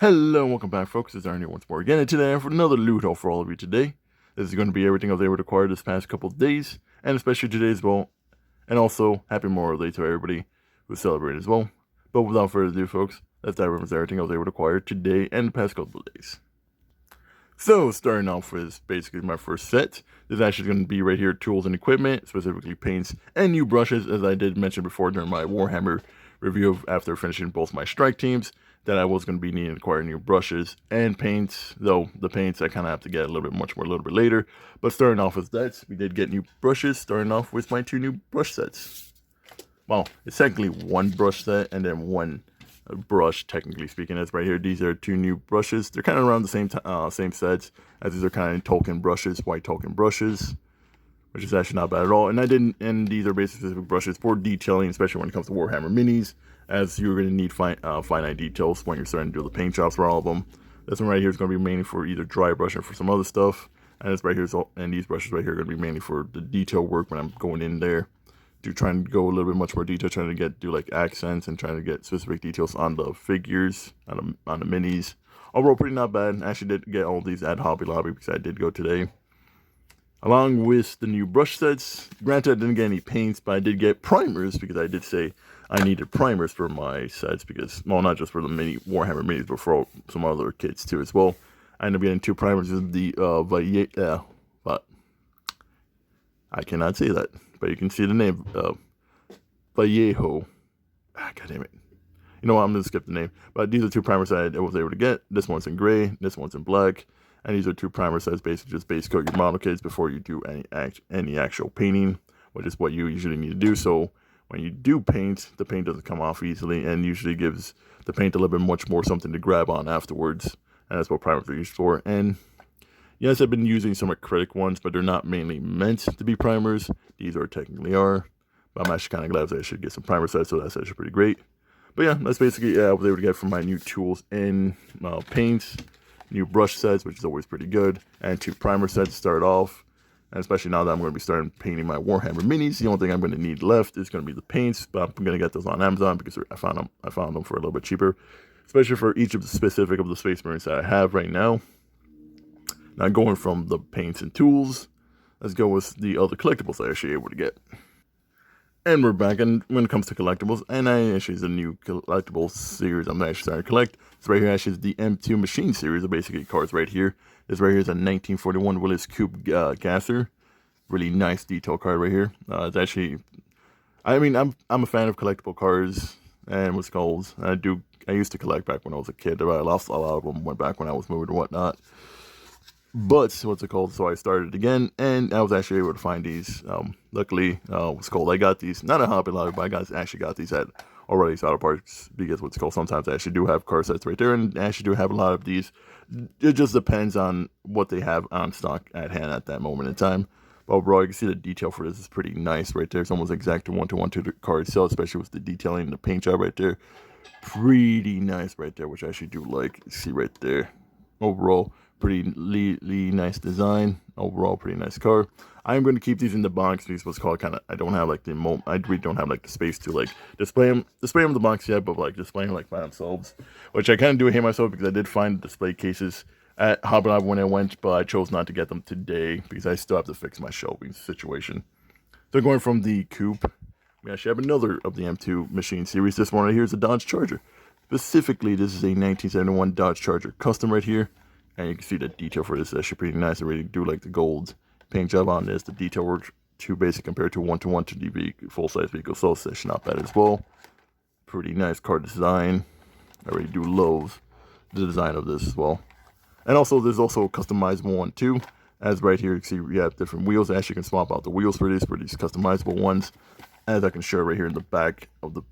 Hello and welcome back, folks. It's Arden here once more again, and today I have another loot haul for all of you today. This is going to be everything I was able to acquire this past couple of days, and especially today as well. And also, Happy Memorial Day to everybody who's celebrating as well. But without further ado, folks, let's dive into everything I was able to acquire today and the past couple of days. So, starting off with basically my first set. This is actually going to be right here, tools and equipment, specifically paints and new brushes, as I did mention before during my Warhammer review after finishing both my strike teams, that I was going to be needing to acquire new brushes and paints, though the paints I kind of have to get a little bit later. But starting off with that, we did get new brushes, starting off with my two new brush sets. Well, it's technically one brush set and then one brush, technically speaking. As right here, these are two new brushes. They're kind of around the same sets, as these are kind of Tolkien brushes, white Tolkien brushes, which is actually not bad at all. And these are basically specific brushes for detailing, especially when it comes to Warhammer minis, as you're going to need finite details when you're starting to do the paint jobs for all of them. This one right here is going to be mainly for either dry brush or for some other stuff. And this right here and these brushes right here are going to be mainly for the detail work when I'm going in there to try and go a little bit much more detail, trying to do like accents and trying to get specific details on the figures, on the minis. Overall, pretty not bad. I actually did get all these at Hobby Lobby because I did go today. Along with the new brush sets, granted I didn't get any paints, but I did get primers because I did say I needed primers for my sets because, well, not just for the Warhammer minis, but for some other kits too as well. I ended up getting two primers of the but I cannot say that, but you can see the name, Vallejo. God damn it. You know what, I'm going to skip the name. But these are two primers that I was able to get. This one's in gray, this one's in black. And these are two primer sets, basically just base coat your model kits before you do any actual painting, which is what you usually need to do. So when you do paint, the paint doesn't come off easily and usually gives the paint a little bit much more something to grab on afterwards. And that's what primers are used for. And yes, I've been using some acrylic ones, but they're not mainly meant to be primers. These technically are. But I'm actually kind of glad that I should get some primer sets, so that's actually pretty great. But yeah, that's basically what I was able to get from my new tools and paints. New brush sets, which is always pretty good, and two primer sets to start off. And especially now that I'm going to be starting painting my Warhammer minis, the only thing I'm going to need left is going to be the paints. But I'm going to get those on Amazon because I found them for a little bit cheaper, especially for each of the specific of the Space Marines that I have right now. Now going from the paints and tools, let's go with the other collectibles I actually able to get. And we're back, and when it comes to collectibles, and actually is a new collectibles series I'm actually starting to collect. This right here actually is the M2 Machine series of basically cards right here. This right here is a 1941 Willis Cube Gasser. Really nice detail card right here. It's actually, I mean, I'm a fan of collectible cards, and what's called, I used to collect back when I was a kid. I lost a lot of them, went back when I was moving and whatnot. But so I started again, and I was actually able to find these. Luckily, I got these not at Hobby Lobby, but I actually got these at O'Reilly's Auto Parts because sometimes I actually do have car sets right there, and I actually do have a lot of these. It just depends on what they have on stock at hand at that moment in time. But overall, you can see the detail for this is pretty nice right there. It's almost exact one-to-one to the card itself, especially with the detailing and the paint job right there. Pretty nice right there, which I actually do like. See right there. Overall, pretty nice design. Overall, pretty nice car. I'm going to keep these in the box because what's called I don't have like I really don't have like the space to like display them in the box yet, but like display them like by themselves, which I kind of do hate myself because I did find display cases at Hobby Lobby when I went, but I chose not to get them today because I still have to fix my shelving situation. So going from the coupe, we actually have another of the M2 Machine series. This one right here is a Dodge Charger. Specifically, this is a 1971 Dodge Charger custom right here. And you can see the detail for this is actually pretty nice. I really do like the gold paint job on this. The detail work too basic compared to one-to-one to the full-size vehicle. So it's actually not bad as well. Pretty nice car design. I really do love the design of this as well. And also, there's also a customizable one too. As right here, you can see we have different wheels. I actually can swap out the wheels for these customizable ones. As I can show right here in the back of the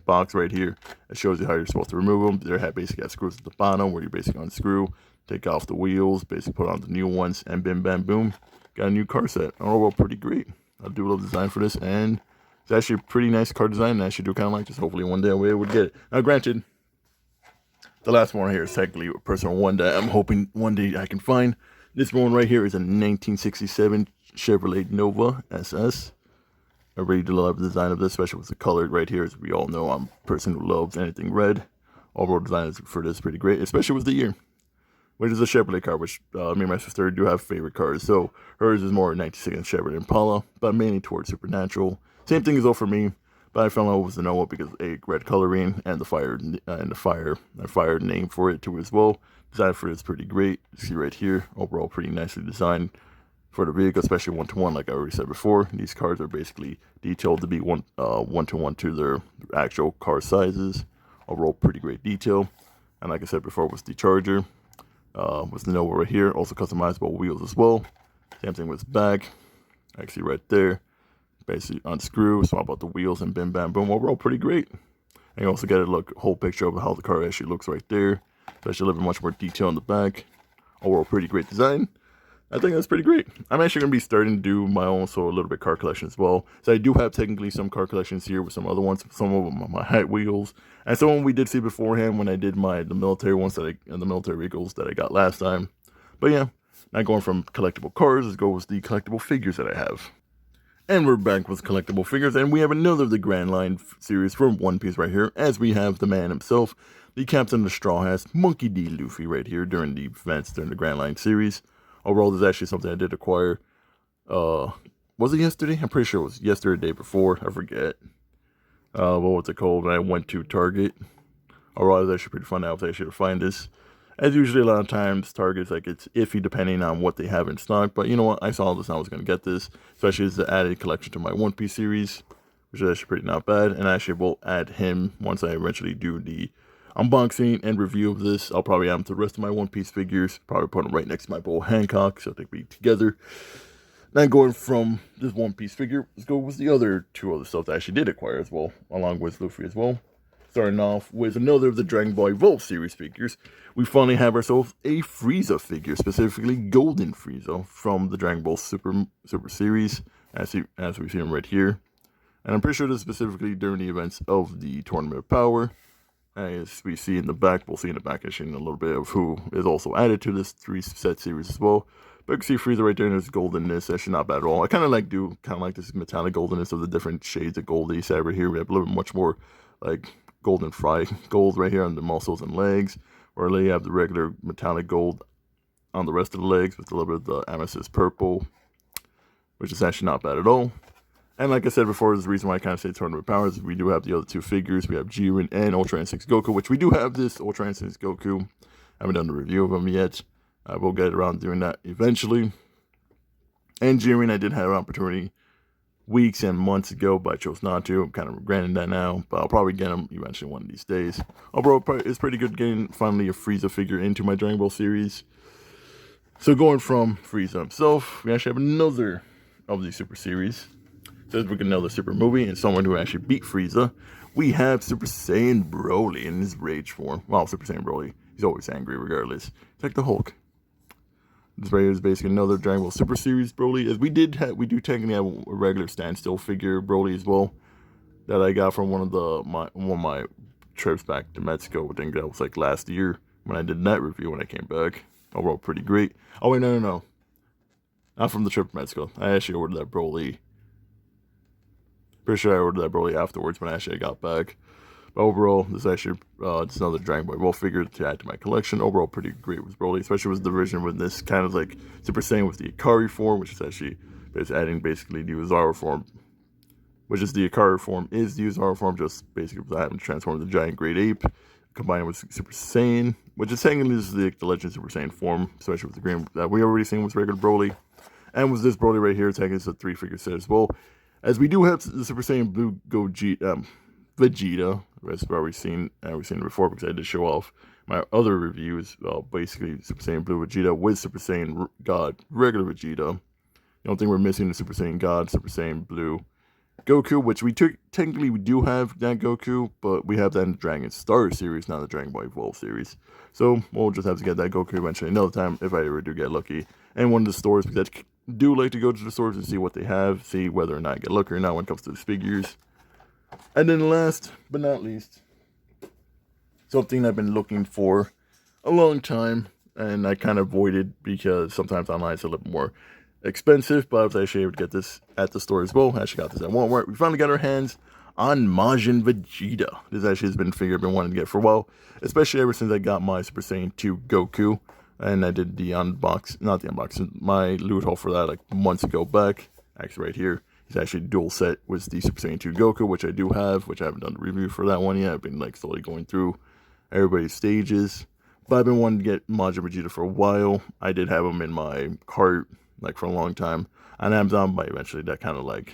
box right here. It shows you how you're supposed to remove them. They basically have screws at the bottom where you basically unscrew, take off the wheels, basically put on the new ones, and bim bam boom, got a new car set. Overall, pretty great. I do love the design for this, and it's actually a pretty nice car design, and I actually do kind of like this. Hopefully one day I'll be able to get it. Now granted, the last one right here is technically a personal one that I'm hoping one day I can find. This one right here is a 1967 Chevrolet Nova SS. I really do love the design of this, especially with the color right here. As we all know, I'm a person who loves anything red. Overall design for this is pretty great, especially with the year, which is a Chevrolet car, which me and my sister do have favorite cars. So hers is more 96 Chevrolet Impala, but mainly towards Supernatural. Same thing as all for me, but I fell in love with the Noah because red coloring and the fire name for it too as well. Design for it is pretty great. You see right here, overall pretty nicely designed for the vehicle, especially one-to-one, like I already said before. These cars are basically detailed to be one-to-one to their actual car sizes. Overall, pretty great detail. And like I said before, with the Charger, with the Nova right here, also customizable wheels as well. Same thing with back. Actually, right there, basically unscrew, swap out the wheels, and bim bam boom. Overall, pretty great. And you also get a whole picture of how the car actually looks right there. Especially a little bit much more detail in the back. Overall, pretty great design. I think that's pretty great. I'm actually going to be starting to do my own, so a little bit car collection as well. So I do have technically some car collections here with some other ones. Some of them are my Hot Wheels. And some of them we did see beforehand when I did the military ones and the military vehicles that I got last time. But yeah, now going from collectible cars, let's go with the collectible figures that I have. And we're back with collectible figures, and we have another of the Grand Line series from One Piece right here, as we have the man himself, the Captain of the Straw Hats, Monkey D. Luffy right here during the events during the Grand Line series. Overall, there's actually something I did acquire. Was it yesterday? I'm pretty sure it was yesterday, the day before. I forget. What was it called? When I went to Target. Overall, it was actually pretty fun. I was actually able to find this. As usually, a lot of times, Target's like it's iffy depending on what they have in stock. But you know what? I saw this and I was going to get this. Especially as the added collection to my One Piece series, which is actually pretty not bad. And I actually will add him once I eventually do the unboxing and review of this. I'll probably add them to the rest of my One Piece figures. Probably put them right next to my Bull Hancock, so they can be together. Now going from this One Piece figure, let's go with the other two other stuff that I actually did acquire as well, along with Luffy as well. Starting off with another of the Dragon Ball Evolved series figures. We finally have ourselves a Frieza figure, specifically Golden Frieza from the Dragon Ball Super series, as we see him right here. And I'm pretty sure this is specifically during the events of the Tournament of Power. As we see in the back, we'll see in the back actually in a little bit of who is also added to this 3-set series as well. But you can see Frieza right there, and there's goldenness. Actually not bad at all. I kind of like this metallic goldenness of the different shades of gold that you see right here. We have a little bit much more like golden gold right here on the muscles and legs, where you have the regular metallic gold on the rest of the legs with a little bit of the amethyst purple, which is actually not bad at all. And like I said before, there's the reason why I kind of say Tournament of Powers. We do have the other two figures. We have Jiren and Ultra Instinct Goku, which we do have this Ultra Instinct Goku. I haven't done the review of him yet. We'll get around doing that eventually. And Jiren, I did have an opportunity weeks and months ago, but I chose not to. I'm kind of regretting that now, but I'll probably get him eventually one of these days. Overall, it's pretty good getting finally a Frieza figure into my Dragon Ball series. So going from Frieza himself, we actually have another of the Super series. So as we get another Super movie and someone who actually beat Frieza, we have Super Saiyan Broly in his rage form. Well, Super Saiyan Broly, he's always angry regardless. It's like the Hulk. This right here is basically another Dragon Ball Super series Broly. As we do technically have a regular standstill figure Broly as well that I got from one of my trips back to Mexico. I think that was like last year when I did that review when I came back. Overall, pretty great. Oh wait, no, not from the trip to Mexico. I actually ordered that Broly. Pretty sure I ordered that Broly afterwards when I got back. But overall, this is actually just another Dragon Ball Evolved figure to add to my collection. Overall, pretty great with Broly, especially with the version with this kind of like Super Saiyan with the Ikari form, which is actually adding basically the Uzaru form, which is the Ikari form is the Uzaru form, just basically having to transform the giant great ape, combined with Super Saiyan, which is technically this is the Legend Super Saiyan form, especially with the green that we already seen with regular Broly. And with this Broly right here, technically it's a 3-figure set as well. As we do have the Super Saiyan Blue Vegeta, as we've seen it before because I did show off my other reviews. Basically, Super Saiyan Blue Vegeta with Super Saiyan God regular Vegeta. The only thing we're missing is Super Saiyan God, Super Saiyan Blue Goku, which technically we do have that Goku, but we have that in the Dragon Star series, not the Dragon Ball Evolved series. So we'll just have to get that Goku eventually another time if I ever do get lucky. And one of the stores, because I do like to go to the stores and see what they have, see whether or not I get lucky or not when it comes to the figures. And then last but not least, something I've been looking for a long time, and I kind of avoided because sometimes online it's a little more expensive, but I was actually able to get this at the store as well. I actually got this at Walmart. We finally got our hands on Majin Vegeta. This actually has been a figure I've been wanting to get for a while, especially ever since I got my Super Saiyan 2 Goku, and I did the my loot haul for that like months ago back. Actually right here, he's actually dual set with the Super Saiyan 2 Goku, which I do have, which I haven't done the review for that one yet. I've been like slowly going through everybody's stages. But I've been wanting to get Majin Vegeta for a while. I did have him in my cart like for a long time on Amazon, but eventually that kind of like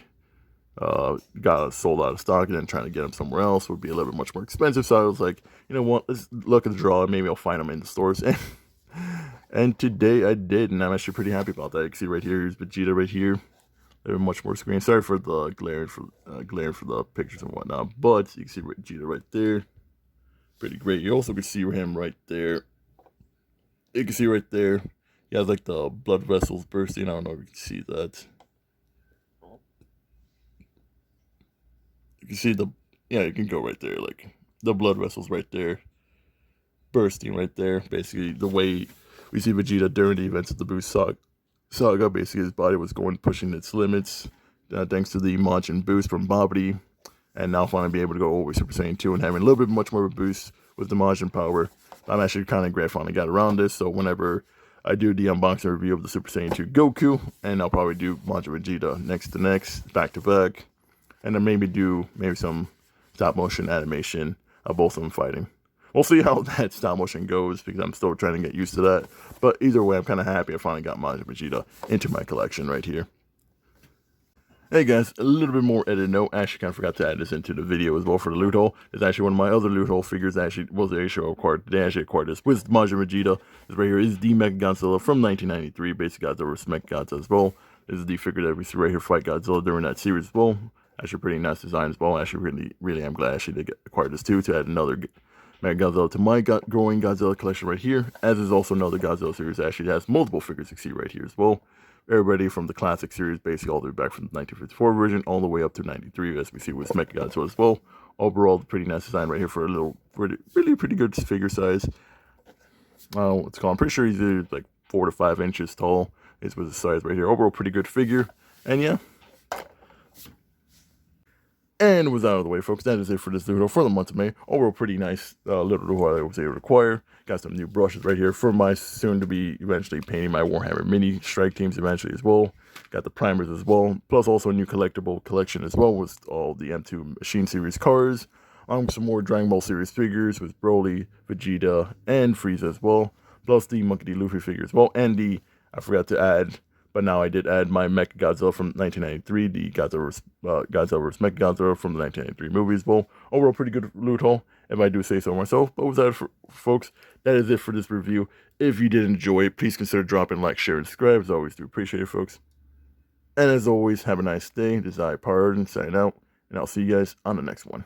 got sold out of stock, and then trying to get them somewhere else would be a little bit much more expensive. So I was like, you know what, let's look at the draw, and maybe I'll find them in the stores. And today I did, and I'm actually pretty happy about that. You can see right here, here's Vegeta right here. They're much more screen. Sorry for the glaring for the pictures and whatnot, but you can see Vegeta right there. Pretty great. You also can see him right there. You can see right there. He has like the blood vessels bursting. I don't know if you can see that. You can see you can go right there, like the blood vessels right there, bursting right there. Basically, the way we see Vegeta during the events of the Boost saga, basically his body was pushing its limits, thanks to the Majin boost from Babidi, and now finally be able to go over Super Saiyan 2 and having a little bit much more of a boost with the Majin power. I'm actually kind of glad I finally got around this, so whenever I do the unboxing review of the Super Saiyan 2 Goku, and I'll probably do Majin Vegeta next to next, back to back, and then maybe do some stop motion animation of both of them fighting. We'll see how that stop motion goes, because I'm still trying to get used to that. But either way, I'm kind of happy I finally got Majin Vegeta into my collection right here. Hey guys, a little bit more edit note. I actually kind of forgot to add this into the video as well for the loot haul. It's actually one of my other loot haul figures. Actually, acquired today. I actually acquired this with Majin Vegeta. This right here is the mechagodzilla from 1993. Basically, Godzilla vs. Mechagodzilla as well. This is the figure that we see right here fight Godzilla during that series as well. Actually, pretty nice design as well. Actually, really am glad I actually did acquire this too, to add another mechagodzilla to my growing Godzilla collection right here. As is also another Godzilla series that actually has multiple figures you see right here as well. Everybody from the classic series, basically all the way back from the 1954 version, all the way up to 93, as we see with mechagodzilla as well. Overall, pretty nice design right here for a little, really pretty good figure size. What's called? I'm pretty sure he's like 4 to 5 inches tall. Is with the size right here. Overall, pretty good figure. And yeah. And with that out of the way, folks, that is it for this video for the month of May. Overall, pretty nice little video I was able to acquire. Got some new brushes right here for my soon-to-be eventually painting my Warhammer Mini Strike teams eventually as well. Got the primers as well, plus also a new collectible collection as well with all the M2 Machine Series cars. Some more Dragon Ball Series figures with Broly, Vegeta, and Frieza as well. Plus the Monkey D. Luffy figure as well, and I forgot to add, but now I did add my Mechagodzilla from 1993, the Godzilla vs. Mechagodzilla from the 1993 movies. Well, overall, pretty good loot haul, if I do say so myself. But with that, folks, that is it for this review. If you did enjoy it, please consider dropping a like, share, and subscribe. As always, do appreciate it, folks. And as always, have a nice day. This is Pyro, signing out, and I'll see you guys on the next one.